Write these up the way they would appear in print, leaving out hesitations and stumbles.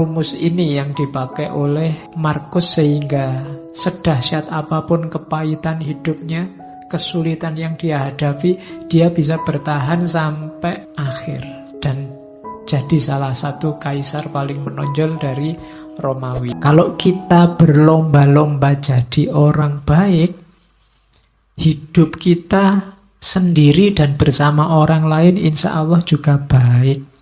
Rumus ini yang dipakai oleh Markus sehingga sedahsyat apapun kepahitan hidupnya, kesulitan yang dia hadapi, dia bisa bertahan sampai akhir dan jadi salah satu kaisar paling menonjol dari Romawi. Kalau kita berlomba-lomba jadi orang baik, hidup kita sendiri dan bersama orang lain insya Allah juga baik.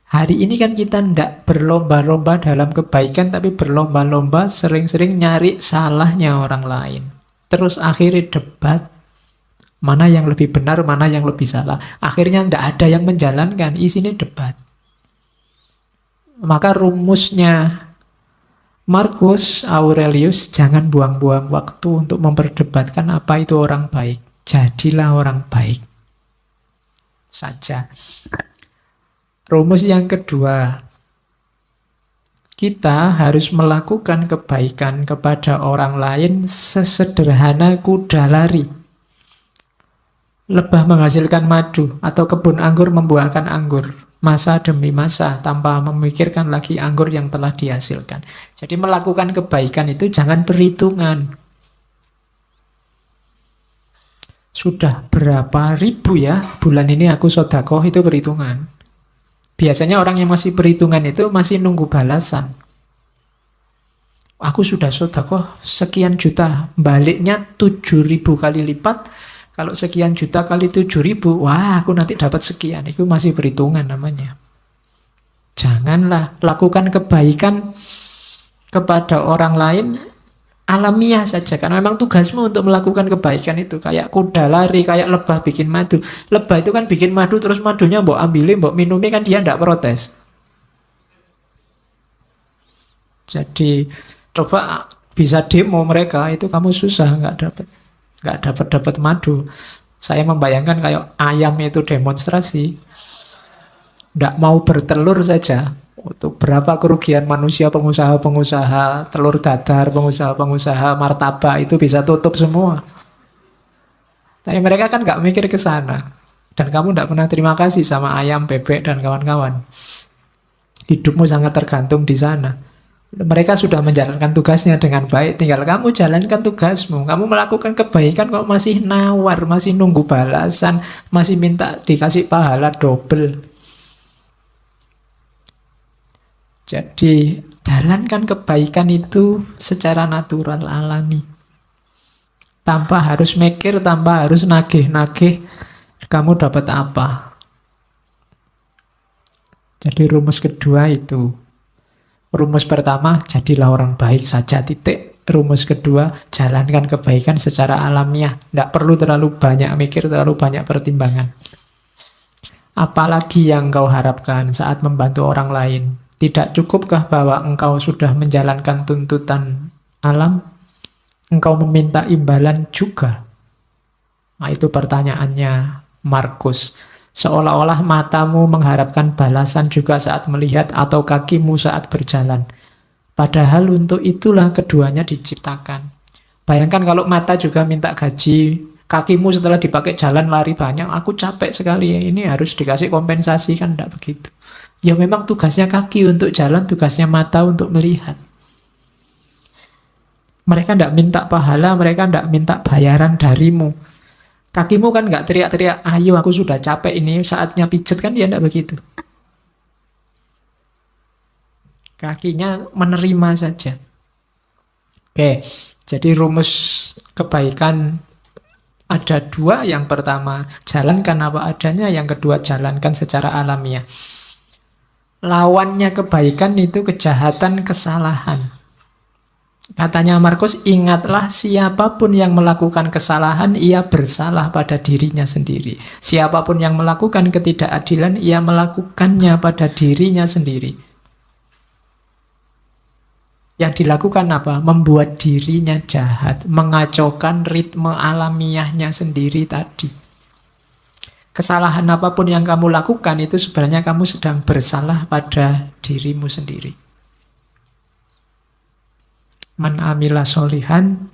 Hari ini kan kita tidak berlomba-lomba dalam kebaikan, tapi berlomba-lomba sering-sering nyari salahnya orang lain. Terus akhirnya debat, mana yang lebih benar, mana yang lebih salah. Akhirnya tidak ada yang menjalankan, isinya debat. Maka rumusnya Marcus Aurelius, jangan buang-buang waktu untuk memperdebatkan apa itu orang baik. Jadilah orang baik saja. Rumus yang kedua, kita harus melakukan kebaikan kepada orang lain sesederhana kuda lari. Lebah menghasilkan madu atau kebun anggur membuahkan anggur. Masa demi masa tanpa memikirkan lagi anggur yang telah dihasilkan. Jadi melakukan kebaikan itu jangan perhitungan. Sudah berapa ribu ya bulan ini aku sedekah, itu perhitungan. Biasanya orang yang masih perhitungan itu masih nunggu balasan. Aku sudah sedekah sekian juta, baliknya 7.000 kali lipat. Kalau sekian juta kali 7.000, wah aku nanti dapat sekian. Itu masih perhitungan namanya. Janganlah lakukan kebaikan kepada orang lain alamiah saja, karena memang tugasmu untuk melakukan kebaikan itu. Kayak kuda lari, kayak lebah bikin madu. Lebah itu kan bikin madu, terus madunya mbok ambilin, mbok minumi, kan dia tidak protes. Jadi coba bisa demo mereka, itu kamu susah nggak dapat madu. Saya membayangkan kayak ayam itu demonstrasi, tidak mau bertelur saja. Untuk berapa kerugian manusia, pengusaha-pengusaha telur dadar, pengusaha-pengusaha martabak itu bisa tutup semua. Tapi mereka kan nggak mikir ke sana. Dan kamu nggak pernah terima kasih sama ayam, bebek, dan kawan-kawan. Hidupmu sangat tergantung di sana. Mereka sudah menjalankan tugasnya dengan baik, tinggal kamu jalankan tugasmu. Kamu melakukan kebaikan kok masih nawar, masih nunggu balasan, masih minta dikasih pahala double. Jadi jalankan kebaikan itu secara natural, alami. Tanpa harus mikir, tanpa harus nagih-nagih kamu dapat apa. Jadi rumus kedua itu. Rumus pertama, jadilah orang baik saja, titik. Rumus kedua, jalankan kebaikan secara alamiah. Tidak perlu terlalu banyak mikir, terlalu banyak pertimbangan. Apalagi yang kau harapkan saat membantu orang lain? Tidak cukupkah bahwa engkau sudah menjalankan tuntutan alam? Engkau meminta imbalan juga? Nah, itu pertanyaannya Markus. Seolah-olah matamu mengharapkan balasan juga saat melihat atau kakimu saat berjalan. Padahal untuk itulah keduanya diciptakan. Bayangkan kalau mata juga minta gaji, kakimu setelah dipakai jalan lari banyak, aku capek sekali, ini harus dikasih kompensasi, kan tidak begitu. Ya memang tugasnya kaki untuk jalan, tugasnya mata untuk melihat. Mereka tidak minta pahala, mereka tidak minta bayaran darimu. Kakimu kan nggak teriak-teriak, ayo aku sudah capek ini, saatnya pijet, kan dia tidak begitu. Kakinya menerima saja. Oke, jadi rumus kebaikan ada dua. Yang pertama, jalankan apa adanya. Yang kedua, jalankan secara alamiah. Lawannya kebaikan itu kejahatan, kesalahan. Katanya Markus, ingatlah siapapun yang melakukan kesalahan, ia bersalah pada dirinya sendiri. Siapapun yang melakukan ketidakadilan, ia melakukannya pada dirinya sendiri. Yang dilakukan apa? Membuat dirinya jahat, mengacaukan ritme alamiahnya sendiri tadi. Kesalahan apapun yang kamu lakukan itu sebenarnya kamu sedang bersalah pada dirimu sendiri. Man amila solihan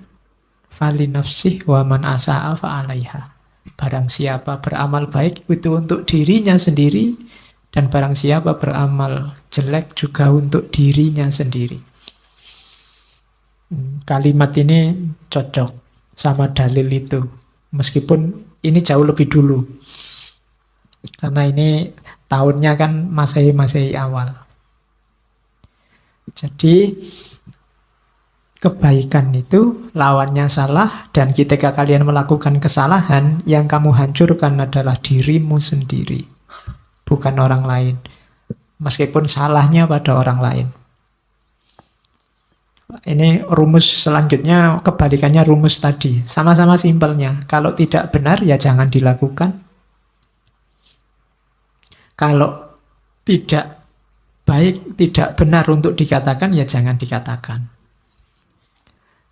fali nafsih wa man asa'a fa 'alaiha. Barang siapa beramal baik itu untuk dirinya sendiri, Dan barang siapa beramal jelek juga untuk dirinya sendiri. Kalimat ini cocok sama dalil itu. Meskipun ini jauh lebih dulu. Karena ini tahunnya kan Masehi awal. Jadi kebaikan itu lawannya salah, dan ketika kalian melakukan kesalahan, yang kamu hancurkan adalah dirimu sendiri, bukan orang lain. Meskipun salahnya pada orang lain. Ini rumus selanjutnya, kebalikannya rumus tadi. Sama-sama simpelnya. Kalau tidak benar, ya jangan dilakukan. Kalau tidak baik, tidak benar untuk dikatakan, ya jangan dikatakan.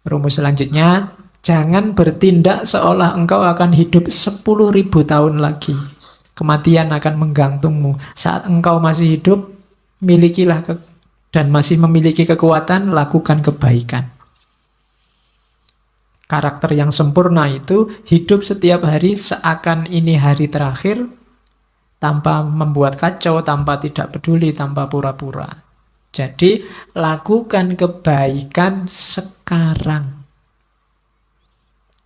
Rumus selanjutnya, jangan bertindak seolah engkau akan hidup 10.000 tahun lagi. Kematian akan menggantungmu. Saat engkau masih hidup, milikilah dan masih memiliki kekuatan, lakukan kebaikan. Karakter yang sempurna itu hidup setiap hari seakan ini hari terakhir, tanpa membuat kacau, tanpa tidak peduli, tanpa pura-pura. Jadi, lakukan kebaikan sekarang.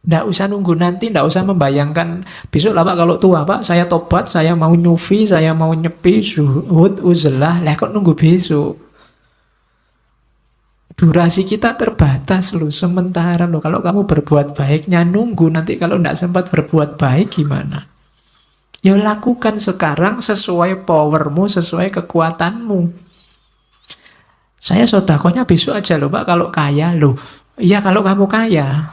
Nggak usah nunggu nanti, nggak usah membayangkan, besok lah Pak kalau tua Pak, saya tobat, saya mau nyufi, saya mau nyepi, zuhud, uzlah, lah kok nunggu besok? Durasi kita terbatas loh, sementara loh. Kalau kamu berbuat baiknya nunggu, nanti kalau nggak sempat berbuat baik gimana? Ya lakukan sekarang sesuai powermu, sesuai kekuatanmu. Saya sodakohnya besok aja loh Pak, kalau kaya loh. Iya kalau kamu kaya.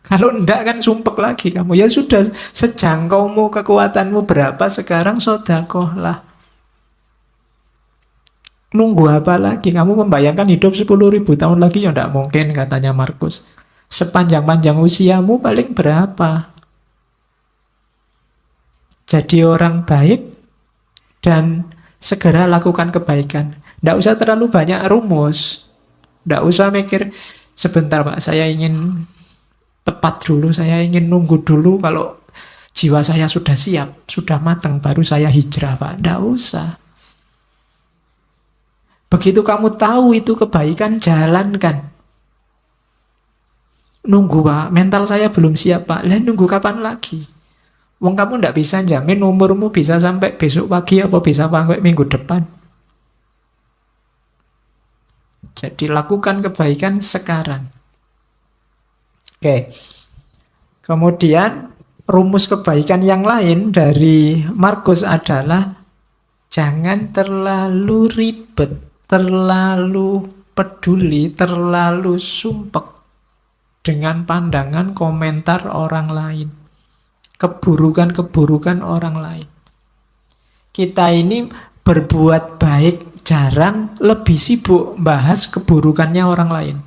Kalau enggak kan sumpek lagi kamu. Ya sudah, sejangkaumu, kekuatanmu berapa sekarang, sodakohlah. Nunggu apa lagi? Kamu membayangkan hidup 10.000 tahun lagi? Ya enggak mungkin, katanya Markus. Sepanjang-panjang usiamu paling berapa? Jadi orang baik dan segera lakukan kebaikan. Enggak usah terlalu banyak rumus. Enggak usah mikir, sebentar Pak, saya ingin tepat dulu, saya ingin nunggu dulu kalau jiwa saya sudah siap, sudah matang, baru saya hijrah Pak. Enggak usah. Begitu kamu tahu itu kebaikan, jalankan. Nunggu Pak, mental saya belum siap Pak. Lah nunggu kapan lagi? Wong kamu ndak bisa jamin umurmu bisa sampai besok pagi apa bisa sampai minggu depan. Jadi lakukan kebaikan sekarang. Oke. Kemudian rumus kebaikan yang lain dari Markus adalah jangan terlalu ribet, terlalu peduli, terlalu sumpek dengan pandangan komentar orang lain. Keburukan-keburukan orang lain. Kita ini berbuat baik jarang, lebih sibuk bahas keburukannya orang lain.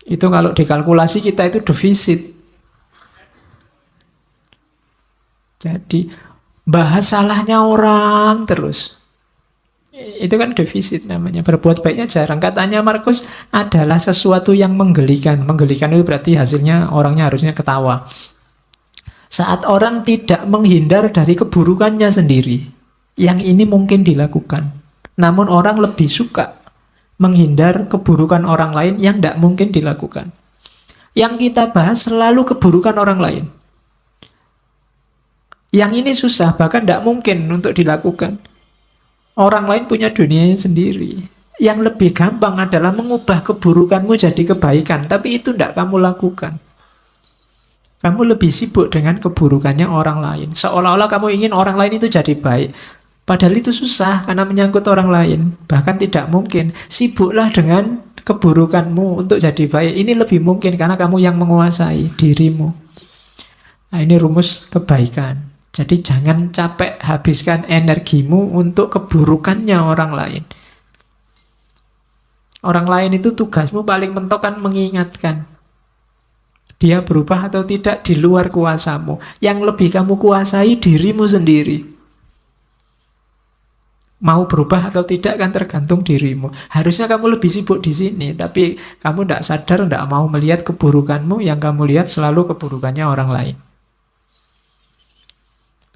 Itu kalau dikalkulasi kita itu defisit. Jadi bahas salahnya orang terus. Itu kan defisit namanya. Berbuat baiknya jarang. Katanya Markus adalah sesuatu yang menggelikan. Menggelikan itu berarti hasilnya orangnya harusnya ketawa. Saat orang tidak menghindar dari keburukannya sendiri. Yang ini mungkin dilakukan. Namun orang lebih suka menghindar keburukan orang lain yang tidak mungkin dilakukan. Yang kita bahas selalu keburukan orang lain. Yang ini susah, bahkan tidak mungkin untuk dilakukan. Orang lain punya dunianya sendiri. Yang lebih gampang adalah mengubah keburukanmu jadi kebaikan. Tapi itu tidak kamu lakukan. Kamu lebih sibuk dengan keburukannya orang lain. Seolah-olah kamu ingin orang lain itu jadi baik. Padahal itu susah karena menyangkut orang lain. Bahkan tidak mungkin. Sibuklah dengan keburukanmu untuk jadi baik. Ini lebih mungkin karena kamu yang menguasai dirimu. Nah, ini rumus kebaikan. Jadi jangan capek habiskan energimu untuk keburukannya orang lain. Orang lain itu tugasmu paling mentok kan mengingatkan. Dia berubah atau tidak di luar kuasamu. Yang lebih kamu kuasai dirimu sendiri. Mau berubah atau tidak kan tergantung dirimu. Harusnya kamu lebih sibuk di sini, tapi kamu tidak sadar, tidak mau melihat keburukanmu. Yang kamu lihat selalu keburukannya orang lain.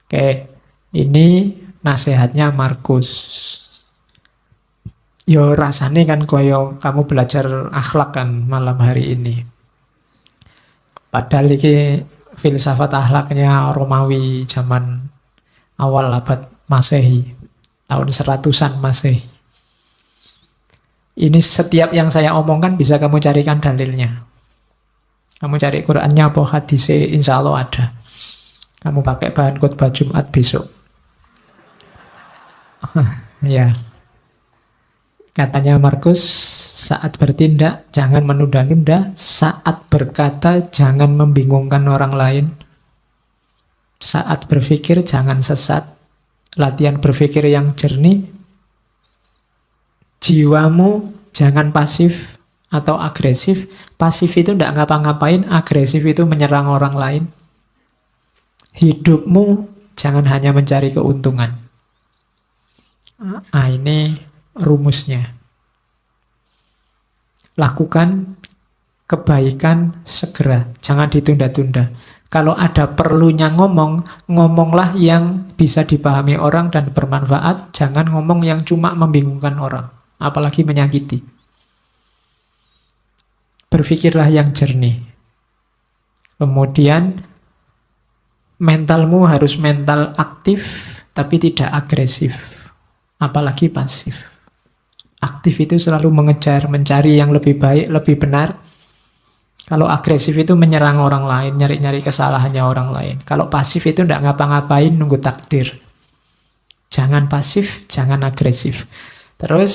Oke, Ini nasihatnya Markus. Yo rasane kan koyo kamu belajar akhlak kan malam hari ini. Padahal ini filsafat akhlaknya Romawi zaman awal abad Masehi, tahun 100-an Masehi. Ini setiap yang saya omongkan bisa kamu carikan dalilnya. Kamu cari Qurannya apa hadisnya, insya Allah ada. Kamu pakai bahan khotbah Jumat besok. Ya. Katanya Markus, saat bertindak jangan menunda-nunda, saat berkata jangan membingungkan orang lain, saat berpikir jangan sesat, latihan berpikir yang jernih, jiwamu jangan pasif atau agresif. Pasif itu tidak ngapa-ngapain, agresif itu menyerang orang lain. Hidupmu jangan hanya mencari keuntungan. Ini rumusnya. Lakukan kebaikan segera, jangan ditunda-tunda. Kalau ada perlunya ngomong, ngomonglah yang bisa dipahami orang dan bermanfaat. Jangan ngomong yang cuma membingungkan orang, apalagi menyakiti. Berpikirlah yang jernih. Kemudian mentalmu harus mental aktif, tapi tidak agresif, apalagi pasif. Aktif itu selalu mengejar, mencari yang lebih baik, lebih benar. Kalau agresif itu menyerang orang lain, nyari-nyari kesalahannya orang lain. Kalau pasif itu tidak ngapa-ngapain, nunggu takdir. Jangan pasif, jangan agresif. Terus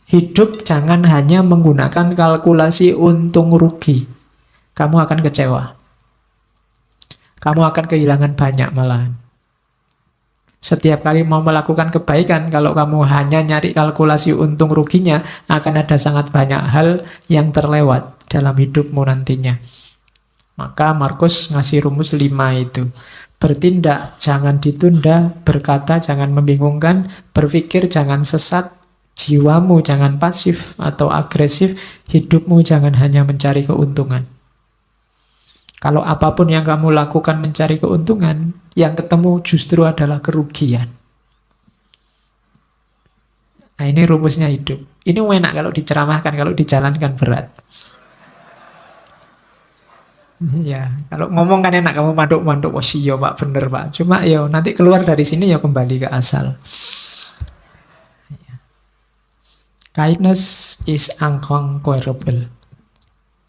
hidup jangan hanya menggunakan kalkulasi untung rugi. Kamu akan kecewa. Kamu akan kehilangan banyak malahan. Setiap kali mau melakukan kebaikan, kalau kamu hanya nyari kalkulasi untung ruginya, akan ada sangat banyak hal yang terlewat dalam hidupmu nantinya. Maka Markus ngasih rumus 5 itu. Bertindak jangan ditunda, berkata jangan membingungkan, berpikir jangan sesat, jiwamu jangan pasif atau agresif, hidupmu jangan hanya mencari keuntungan. Kalau apapun yang kamu lakukan mencari keuntungan, yang ketemu justru adalah kerugian. Nah, ini rumusnya hidup. Ini enak kalau diceramahkan, kalau dijalankan berat. Ya, kalau ngomong kan enak, kamu manduk-manduk, oh iya Pak, bener Pak. Cuma ya nanti keluar dari sini ya kembali ke asal. Kindness is unconquerable.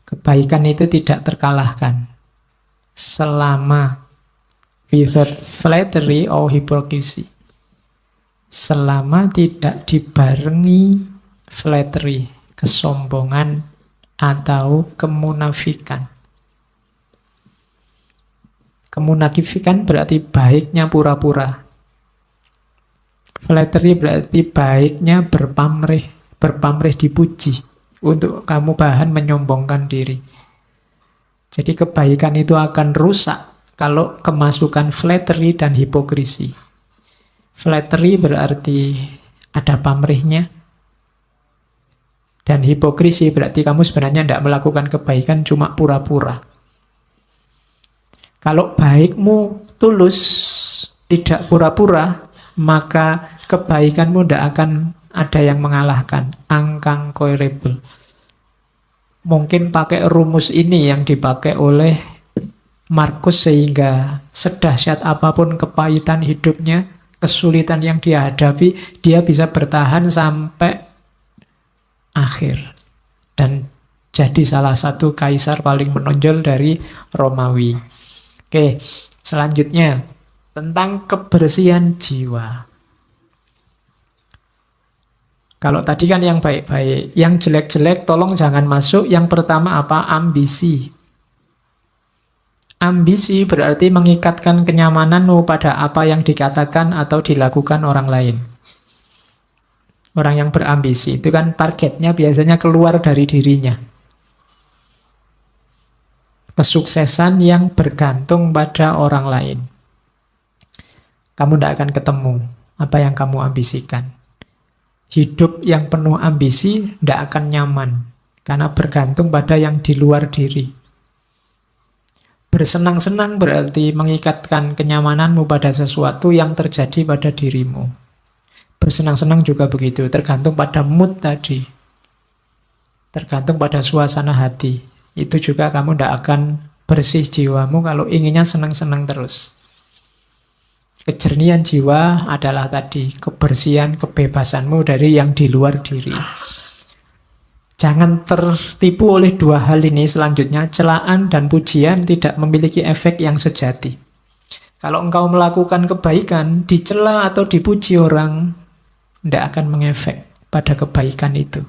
Kebaikan itu tidak terkalahkan. Selama without flattery or hypocrisy. Selama tidak dibarengi flattery, kesombongan atau kemunafikan. Kemunafikan berarti baiknya pura-pura. Flattery berarti baiknya berpamrih dipuji. Untuk kamu bahan menyombongkan diri. Jadi kebaikan itu akan rusak kalau kemasukan flattery dan hipokrisi. Flattery berarti ada pamrihnya. Dan hipokrisi berarti kamu sebenarnya tidak melakukan kebaikan, cuma pura-pura. Kalau baikmu tulus, tidak pura-pura, maka kebaikanmu tidak akan ada yang mengalahkan. Unconquerable. Mungkin pakai rumus ini yang dipakai oleh Markus sehingga sedahsyat apapun kepahitan hidupnya, kesulitan yang dia hadapi, dia bisa bertahan sampai akhir. Dan jadi salah satu kaisar paling menonjol dari Romawi. Oke, selanjutnya tentang kebersihan jiwa. Kalau tadi kan yang baik-baik, yang jelek-jelek tolong jangan masuk. Yang pertama apa? Ambisi. Ambisi berarti mengikatkan kenyamananmu pada apa yang dikatakan atau dilakukan orang lain. Orang yang berambisi itu kan targetnya biasanya keluar dari dirinya. Kesuksesan yang bergantung pada orang lain. Kamu tidak akan ketemu apa yang kamu ambisikan. Hidup yang penuh ambisi tidak akan nyaman karena bergantung pada yang di luar diri. Bersenang-senang berarti mengikatkan kenyamananmu pada sesuatu yang terjadi pada dirimu. Bersenang-senang juga begitu, tergantung pada mood tadi. Tergantung pada suasana hati. Itu juga kamu tidak akan bersih jiwamu kalau inginnya senang-senang terus. Kejernihan jiwa adalah tadi kebersihan, kebebasanmu dari yang di luar diri. Jangan tertipu oleh dua hal ini selanjutnya. Celaan dan pujian tidak memiliki efek yang sejati. Kalau engkau melakukan kebaikan, dicela atau dipuji orang, tidak akan mengefek pada kebaikan itu.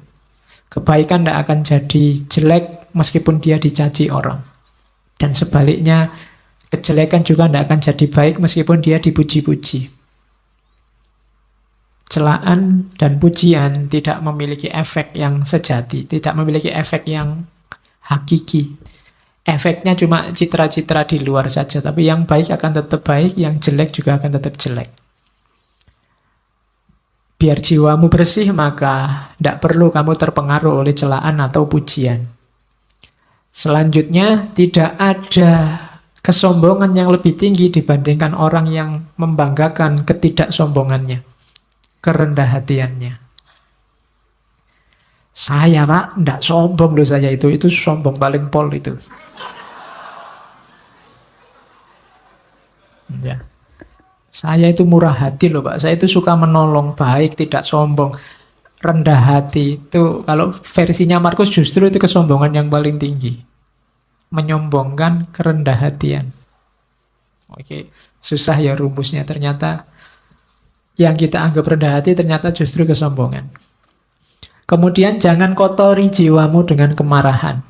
Kebaikan tidak akan jadi jelek meskipun dia dicaci orang. Dan sebaliknya, kejelekan juga tidak akan jadi baik meskipun dia dipuji-puji. Celaan dan pujian tidak memiliki efek yang sejati, tidak memiliki efek yang hakiki. Efeknya cuma citra-citra di luar saja, tapi yang baik akan tetap baik, yang jelek juga akan tetap jelek. Biar jiwamu bersih, maka tidak perlu kamu terpengaruh oleh celaan atau pujian. Selanjutnya, tidak ada kesombongan yang lebih tinggi dibandingkan orang yang membanggakan ketidaksombongannya, kerendah hatiannya. Saya Pak, tidak sombong loh saya itu sombong paling pol itu. Ya. Saya itu murah hati loh Pak, saya itu suka menolong, baik, tidak sombong. Rendah hati itu, kalau versinya Markus justru itu kesombongan yang paling tinggi. Menyombongkan kerendah hatian. Oke, susah ya rumusnya ternyata. Yang kita anggap rendah hati ternyata justru kesombongan. Kemudian jangan kotori jiwamu dengan kemarahan.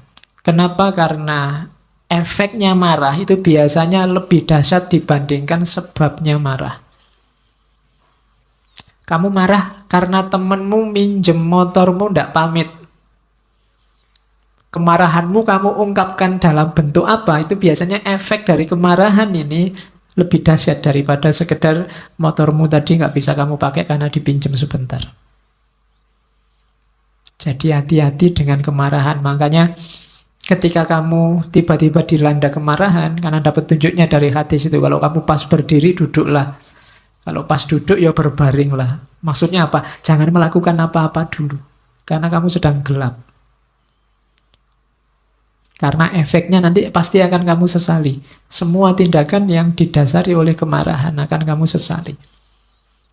Kenapa? Karena efeknya marah itu biasanya lebih dahsyat dibandingkan sebabnya marah. Kamu marah karena temenmu minjem motormu ndak pamit. Kemarahanmu kamu ungkapkan dalam bentuk apa? Itu biasanya efek dari kemarahan ini lebih dahsyat daripada sekedar motormu tadi nggak bisa kamu pakai karena dipinjam sebentar. Jadi hati-hati dengan kemarahan. Makanya ketika kamu tiba-tiba dilanda kemarahan, karena dapat tunjuknya dari hadis itu, kalau kamu pas berdiri, duduklah. Kalau pas duduk, ya berbaringlah. Maksudnya apa? Jangan melakukan apa-apa dulu. Karena kamu sedang gelap. Karena efeknya nanti pasti akan kamu sesali. Semua tindakan yang didasari oleh kemarahan akan kamu sesali.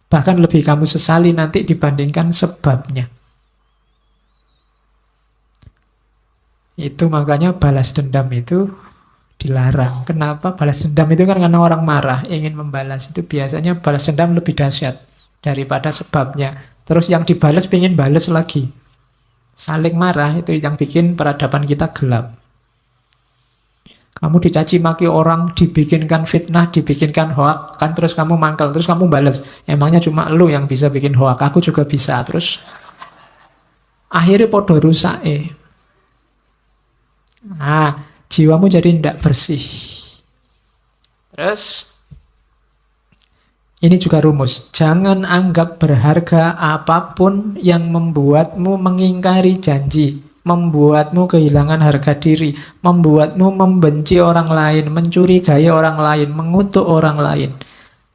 Bahkan lebih kamu sesali nanti dibandingkan sebabnya. Itu makanya balas dendam itu dilarang. Kenapa? Balas dendam itu kan karena orang marah, ingin membalas. Itu biasanya balas dendam lebih dahsyat daripada sebabnya. Terus yang dibalas pengen balas lagi. Saling marah itu yang bikin peradaban kita gelap. Kamu dicaci maki orang, dibikinkan fitnah, dibikinkan hoak, kan terus kamu mangkal, terus kamu balas. Emangnya cuma lu yang bisa bikin hoak, aku juga bisa. Terus akhirnya podo rusak. Nah, jiwamu jadi tidak bersih. Terus ini juga rumus. Jangan anggap berharga apapun yang membuatmu mengingkari janji, membuatmu kehilangan harga diri, membuatmu membenci orang lain, mencurigai orang lain, mengutuk orang lain,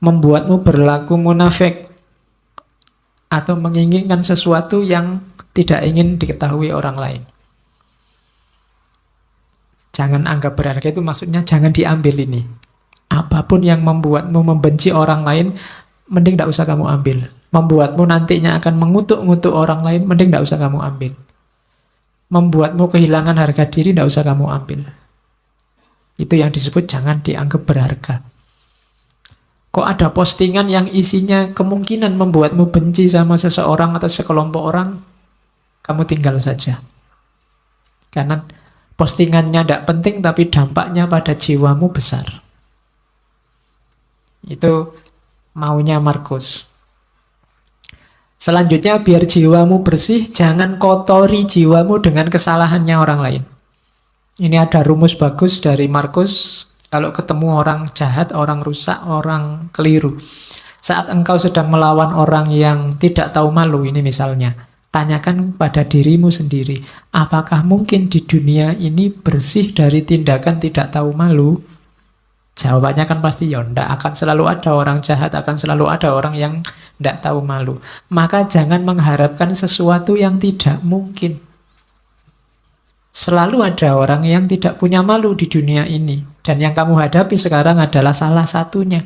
membuatmu berlaku munafik, atau menginginkan sesuatu yang tidak ingin diketahui orang lain. Jangan anggap berharga itu maksudnya jangan diambil ini. Apapun yang membuatmu membenci orang lain, mending tidak usah kamu ambil. Membuatmu nantinya akan mengutuk-ngutuk orang lain, mending tidak usah kamu ambil. Membuatmu kehilangan harga diri, tidak usah kamu ambil. Itu yang disebut jangan dianggap berharga. Kok ada postingan yang isinya kemungkinan membuatmu benci sama seseorang atau sekelompok orang, kamu tinggal saja. Karena postingannya tidak penting, tapi dampaknya pada jiwamu besar. Itu maunya Markus. Selanjutnya, biar jiwamu bersih, jangan kotori jiwamu dengan kesalahannya orang lain. Ini ada rumus bagus dari Markus. Kalau ketemu orang jahat, orang rusak, orang keliru, saat engkau sedang melawan orang yang tidak tahu malu, ini misalnya, Tanyakan pada dirimu sendiri, apakah mungkin di dunia ini bersih dari tindakan tidak tahu malu? Jawabannya kan pasti ya enggak, akan selalu ada orang jahat, akan selalu ada orang yang enggak tahu malu. Maka jangan mengharapkan sesuatu yang tidak mungkin. Selalu ada orang yang tidak punya malu di dunia ini. Dan yang kamu hadapi sekarang adalah salah satunya.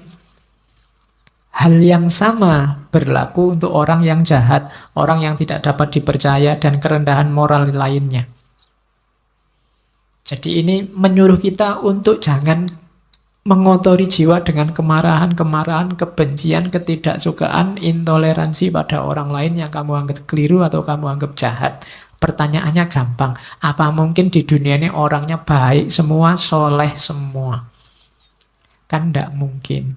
Hal yang sama berlaku untuk orang yang jahat, orang yang tidak dapat dipercaya, dan kerendahan moral lainnya. Jadi ini menyuruh kita untuk jangan mengotori jiwa dengan kemarahan, kebencian, ketidaksukaan, intoleransi pada orang lain yang kamu anggap keliru atau kamu anggap jahat. Pertanyaannya gampang, apa mungkin di dunia ini orangnya baik semua, soleh semua? Kan tidak mungkin.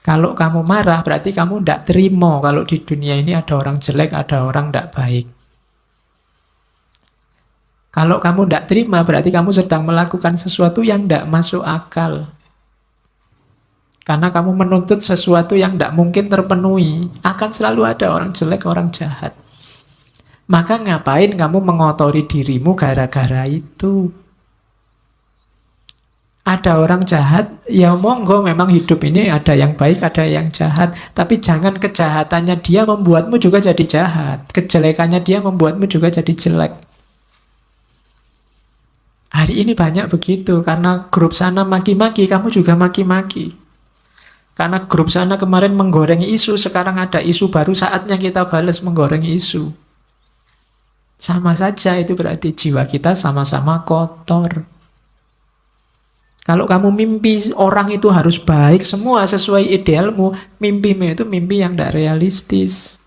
Kalau kamu marah, berarti kamu tidak terima kalau di dunia ini ada orang jelek, ada orang tidak baik. Kalau kamu tidak terima, berarti kamu sedang melakukan sesuatu yang tidak masuk akal. Karena kamu menuntut sesuatu yang tidak mungkin terpenuhi. Akan selalu ada orang jelek, orang jahat. Maka ngapain kamu mengotori dirimu gara-gara itu? Ada orang jahat, ya monggo, memang hidup ini ada yang baik, ada yang jahat. Tapi jangan kejahatannya dia membuatmu juga jadi jahat. Kejelekannya dia membuatmu juga jadi jelek. Hari ini banyak begitu, karena grup sana maki-maki, kamu juga maki-maki. Karena grup sana kemarin menggoreng isu, sekarang ada isu baru, saatnya kita balas menggoreng isu. Sama saja, itu berarti jiwa kita sama-sama kotor. Kalau kamu mimpi orang itu harus baik semua sesuai idealmu, mimpimu itu mimpi yang tidak realistis.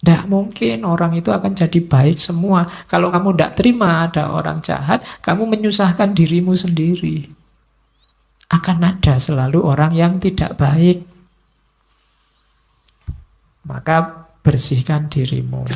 Tidak mungkin orang itu akan jadi baik semua. Kalau kamu tidak terima ada orang jahat, kamu menyusahkan dirimu sendiri. Akan ada selalu orang yang tidak baik. Maka bersihkan dirimu.